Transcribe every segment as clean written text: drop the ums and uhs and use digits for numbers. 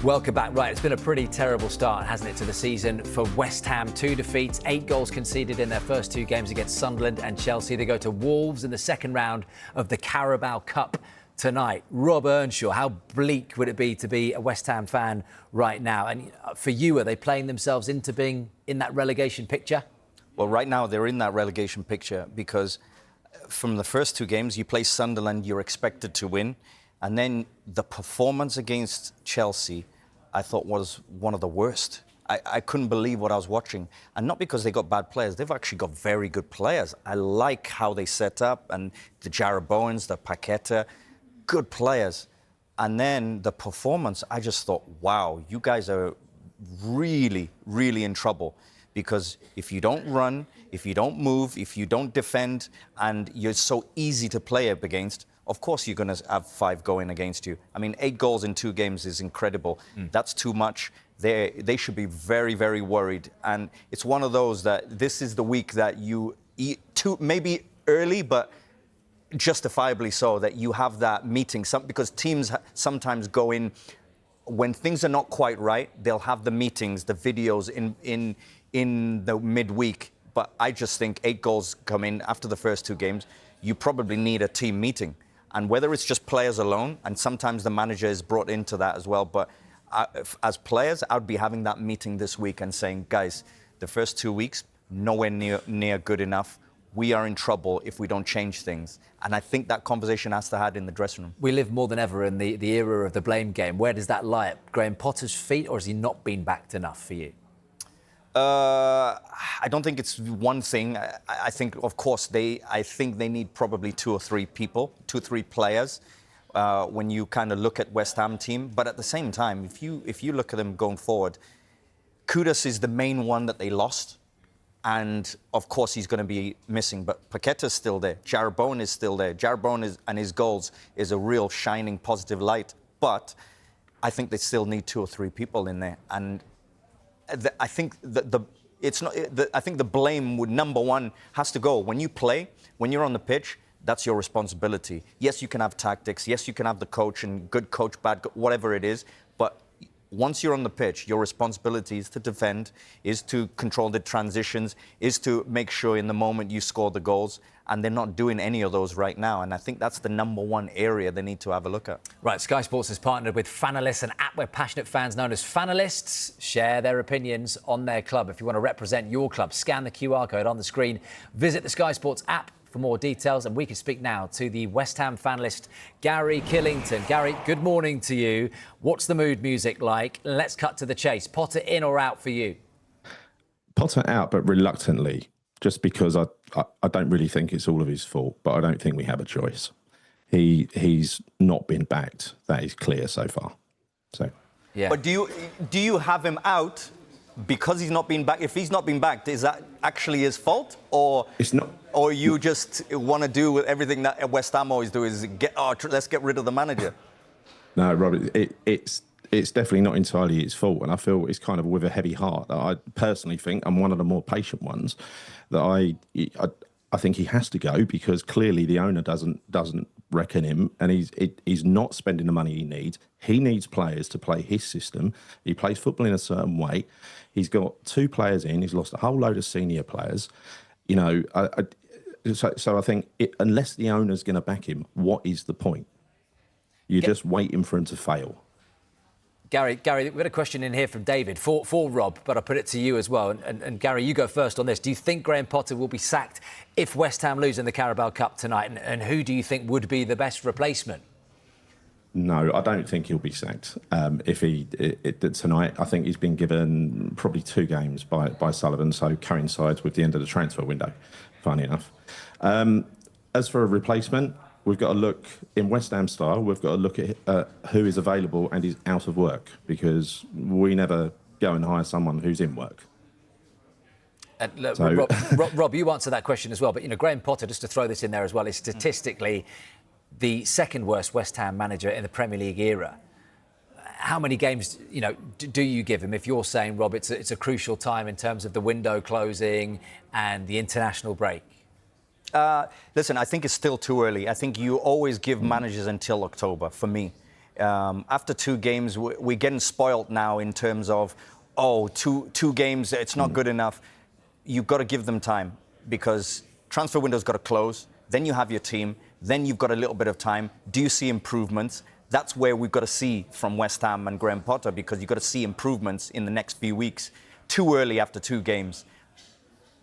Welcome back. Right, it's been a pretty terrible start, hasn't it, to the season for West Ham. 2 defeats, 8 goals conceded in their first 2 games against Sunderland and Chelsea. They go to Wolves in the second round of the Carabao Cup tonight. Rob Earnshaw, how bleak would it be to be a West Ham fan right now? And for you, are they playing themselves into being in that relegation picture? Well, right now they're in that relegation picture because from the first 2 games, you play Sunderland, you're expected to win. And then the performance against Chelsea, I thought was one of the worst. I couldn't believe what I was watching. And not because they got bad players. They've actually got very good players. I like how they set up. And the Jarrod Bowens, the Paqueta, good players. And then the performance, I just thought, wow, you guys are really, really in trouble. Because if you don't run, if you don't move, if you don't defend, and you're so easy to play up against, of course you're going to have 5 going against you. I mean, 8 goals in 2 games is incredible. That's too much. They should be very, very worried. And it's one of those that this is the week that you eat maybe early, but justifiably so, that you have that meeting. Because teams sometimes go in, when things are not quite right, they'll have the meetings, the videos in the midweek. But I just think 8 goals come in after the first 2 games. You probably need a team meeting. And whether it's just players alone, and sometimes the manager is brought into that as well, but as players, I would be having that meeting this week and saying, guys, the first 2 weeks, nowhere near good enough. We are in trouble if we don't change things. And I think that conversation has to happen in the dressing room. We live more than ever in the era of the blame game. Where does that lie? At Graham Potter's feet, or has he not been backed enough for you? I don't think it's one thing. I think, of course, I think they need probably 2 or 3 people, 2 or 3 players when you kind of look at West Ham team. But at the same time, if you look at them going forward, Kudus is the main one that they lost. And, of course, he's going to be missing. But Paqueta's still there. Jarrod Bowen is still there. Jarrod Bowen and his goals is a real shining positive light. But I think they still need 2 or 3 people in there. And I think I think the blame would, number one, has to go. When you play, when you're on the pitch, that's your responsibility. Yes, you can have tactics. Yes, you can have the coach and good coach, bad, whatever it is. But once you're on the pitch, your responsibility is to defend, is to control the transitions, is to make sure in the moment you score the goals. And they're not doing any of those right now. And I think that's the number one area they need to have a look at. Right, Sky Sports has partnered with Fanalyst, an app where passionate fans known as Fanalysts share their opinions on their club. If you want to represent your club, scan the QR code on the screen. Visit the Sky Sports app for more details. And we can speak now to the West Ham Fanalyst, Gary Killington. Gary, good morning to you. What's the mood music like? Let's cut to the chase. Potter in or out for you? Potter out, but reluctantly. Just because I don't really think it's all of his fault, but I don't think we have a choice. He's not been backed. That is clear so far. So, yeah. But do you have him out because he's not been backed? If he's not been backed, is that actually his fault, or it's not? Or you just want to do with everything that West Ham always do is let's get rid of the manager? No, Robert, it's definitely not entirely his fault, and I feel it's kind of with a heavy heart that I personally think I'm one of the more patient ones. That I think he has to go because clearly the owner doesn't reckon him, and he's not spending the money he needs. He needs players to play his system. He plays football in a certain way. He's got 2 players in. He's lost a whole load of senior players. You know, so I think unless the owner's going to back him, what is the point? You're just waiting for him to fail. Gary, we've got a question in here from David for Rob, but I'll put it to you as well. And Gary, you go first on this. Do you think Graham Potter will be sacked if West Ham lose in the Carabao Cup tonight? And who do you think would be the best replacement? No, I don't think he'll be sacked. If he tonight, I think he's been given probably 2 games by Sullivan, so coincides with the end of the transfer window, funny enough. As for a replacement, we've got to look, in West Ham style, we've got to look at who is available and is out of work, because we never go and hire someone who's in work. Look, so, Rob, you answer that question as well. But, you know, Graham Potter, just to throw this in there as well, is statistically the second worst West Ham manager in the Premier League era. How many games, you know, do you give him? If you're saying, Rob, it's a crucial time in terms of the window closing and the international break. Listen, I think it's still too early. I think you always give managers until October, for me. After 2 games, we're getting spoiled now in terms of, oh, two games, it's not good enough. You've got to give them time because transfer window's got to close. Then you have your team. Then you've got a little bit of time. Do you see improvements? That's where we've got to see from West Ham and Graham Potter, because you've got to see improvements in the next few weeks. Too early after 2 games.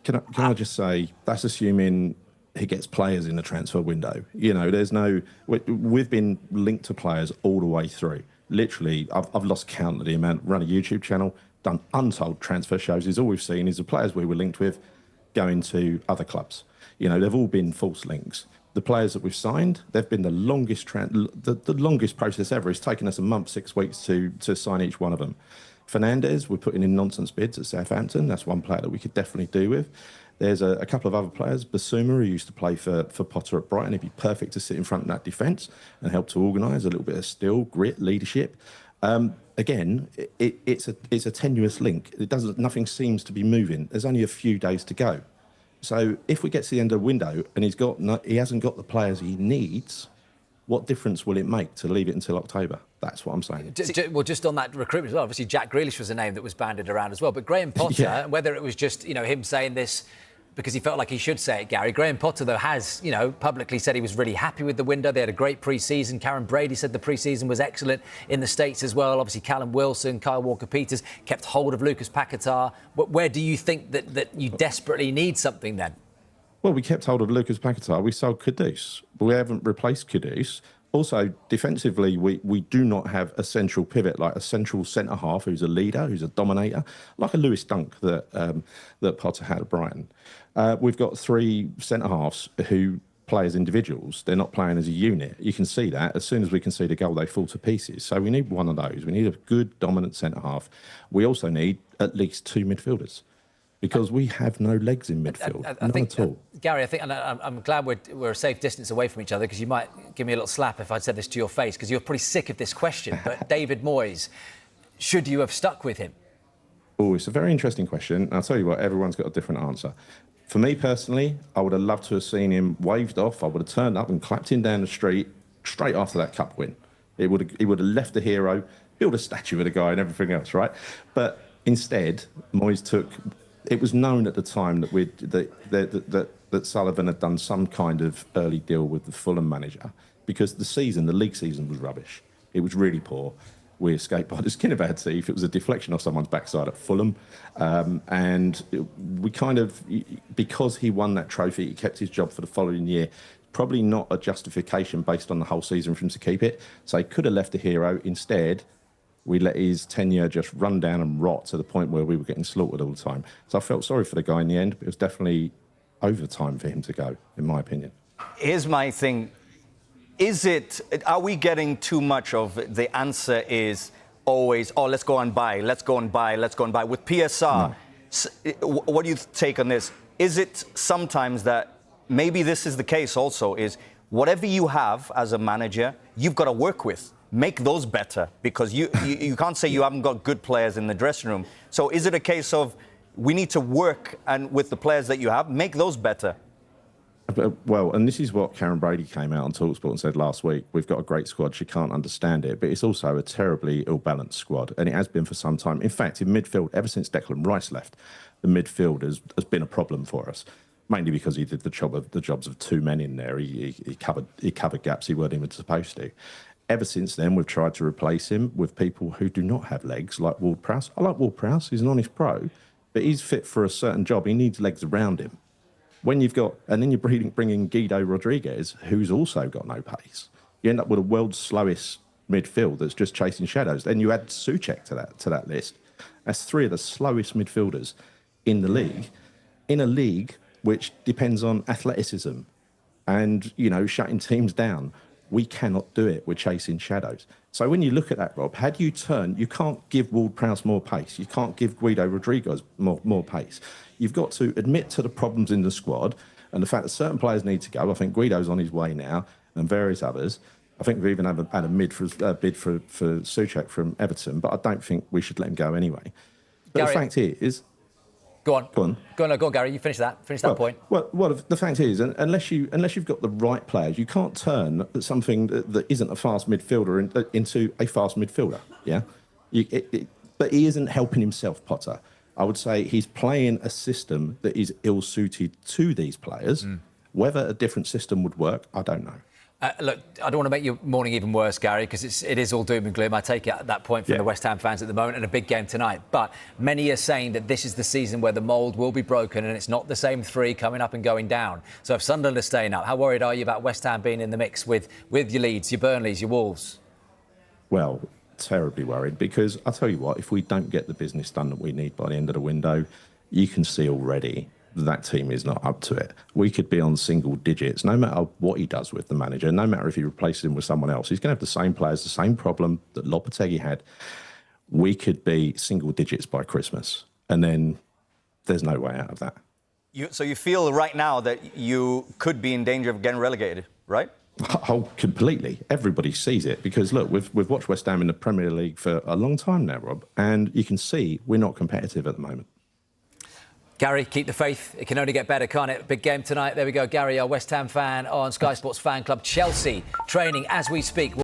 Can I just say, that's assuming he gets players in the transfer window. You know, there's no... We've been linked to players all the way through. Literally, I've lost count of the amount. Run a YouTube channel, done untold transfer shows. Is all we've seen is the players we were linked with going to other clubs. You know, they've all been false links. The players that we've signed, they've been the longest the longest process ever. It's taken us a month, 6 weeks to sign each one of them. Fernandez, we're putting in nonsense bids at Southampton. That's one player that we could definitely do with. There's a couple of other players. Basuma, who used to play for Potter at Brighton, he'd be perfect to sit in front of that defence and help to organise a little bit of steel, grit, leadership. Again, it's a tenuous link. Nothing seems to be moving. There's only a few days to go. So if we get to the end of the window and he hasn't got the players he needs, what difference will it make to leave it until October? That's what I'm saying. Well, just on that recruitment as well, obviously Jack Grealish was a name that was bandied around as well. But Graham Potter, whether it was just, him saying this because he felt like he should say it, Gary. Graham Potter, though, has, publicly said he was really happy with the window. They had a great pre-season. Karen Brady said the pre-season was excellent in the States as well. Obviously, Callum Wilson, Kyle Walker-Peters kept hold of Lucas Paquetá. Where do you think that you desperately need something then? Well, we kept hold of Lucas Paquetá. We sold Kudus, but we haven't replaced Kudus. Also, defensively, we do not have a central pivot, like a central centre-half who's a leader, who's a dominator, like a Lewis Dunk that Potter had at Brighton. We've got 3 centre-halves who play as individuals. They're not playing as a unit. You can see that. As soon as we concede a goal, they fall to pieces. So we need one of those. We need a good, dominant centre-half. We also need at least 2 midfielders, because we have no legs in midfield, none at all. Gary, and I'm glad we're a safe distance away from each other, because you might give me a little slap if I'd said this to your face, because you're pretty sick of this question. But David Moyes, should you have stuck with him? Oh, it's a very interesting question. I'll tell you what, everyone's got a different answer. For me personally, I would have loved to have seen him waved off. I would have turned up and clapped him down the street straight after that cup win. He would have left the hero, built a statue of the guy and everything else, right? But instead, Moyes took... It was known at the time that Sullivan had done some kind of early deal with the Fulham manager, because the league season was rubbish. It was really poor. We escaped by the skin of our teeth. It was a deflection off someone's backside at Fulham. Because he won that trophy, he kept his job for the following year. Probably not a justification based on the whole season for him to keep it. So he could have left the hero. Instead, we let his tenure just run down and rot to the point where we were getting slaughtered all the time. So I felt sorry for the guy in the end, but it was definitely over time for him to go, in my opinion. Here's my thing. Are we getting too much of the answer is always, oh, let's go and buy. With PSR, no. What do you take on this? Is it sometimes that maybe this is the case also, is whatever you have as a manager, you've got to work with? Make those better, because you can't say you haven't got good players in the dressing room. So is it a case of we need to work and with the players that you have, make those better? Well, and this is what Karen Brady came out on TalkSport and said last week. We've got a great squad. She can't understand it, but it's also a terribly ill-balanced squad, and it has been for some time. In fact, in midfield, ever since Declan Rice left, the midfield has been a problem for us. Mainly because he did the jobs of 2 men in there. He covered gaps he weren't even supposed to. Ever since then, we've tried to replace him with people who do not have legs, like Ward-Prowse. I like Ward-Prowse. He's an honest pro, but he's fit for a certain job. He needs legs around him. And then you're bringing Guido Rodriguez, who's also got no pace. You end up with a world's slowest midfield that's just chasing shadows. Then you add Souček to that list. That's 3 of the slowest midfielders in the league, in a league which depends on athleticism and, shutting teams down. We cannot do it. We're chasing shadows. So when you look at that, Rob, you can't give Ward-Prowse more pace. You can't give Guido Rodriguez more pace. You've got to admit to the problems in the squad and the fact that certain players need to go. I think Guido's on his way now, and various others. I think we've even had a bid for Souček from Everton, but I don't think we should let him go anyway. But Gary, the fact is, Go on. Go on. Go on, Gary. You finish that. Finish that point. Well, the fact is, unless you've got the right players, you can't turn something that isn't a fast midfielder into a fast midfielder. Yeah, but he isn't helping himself, Potter. I would say he's playing a system that is ill-suited to these players. Whether a different system would work, I don't know. Look, I don't want to make your morning even worse, Gary, because it is all doom and gloom. I take it at that point from the West Ham fans at the moment, and a big game tonight. But many are saying that this is the season where the mould will be broken, and it's not the same three coming up and going down. So if Sunderland are staying up, how worried are you about West Ham being in the mix with your Leeds, your Burnleys, your Wolves? Well, terribly worried, because I'll tell you what, if we don't get the business done that we need by the end of the window, you can see already that team is not up to it. We could be on single digits, no matter what he does with the manager, no matter if he replaces him with someone else. He's going to have the same players, the same problem that Lopetegui had. We could be single digits by Christmas, and then there's no way out of that. So you feel right now that you could be in danger of getting relegated, right? Oh, completely. Everybody sees it because, look, we've watched West Ham in the Premier League for a long time now, Rob, and you can see we're not competitive at the moment. Gary, keep the faith. It can only get better, can't it? Big game tonight. There we go. Gary, our West Ham fan on Sky Sports Fan Club. Chelsea training as we speak.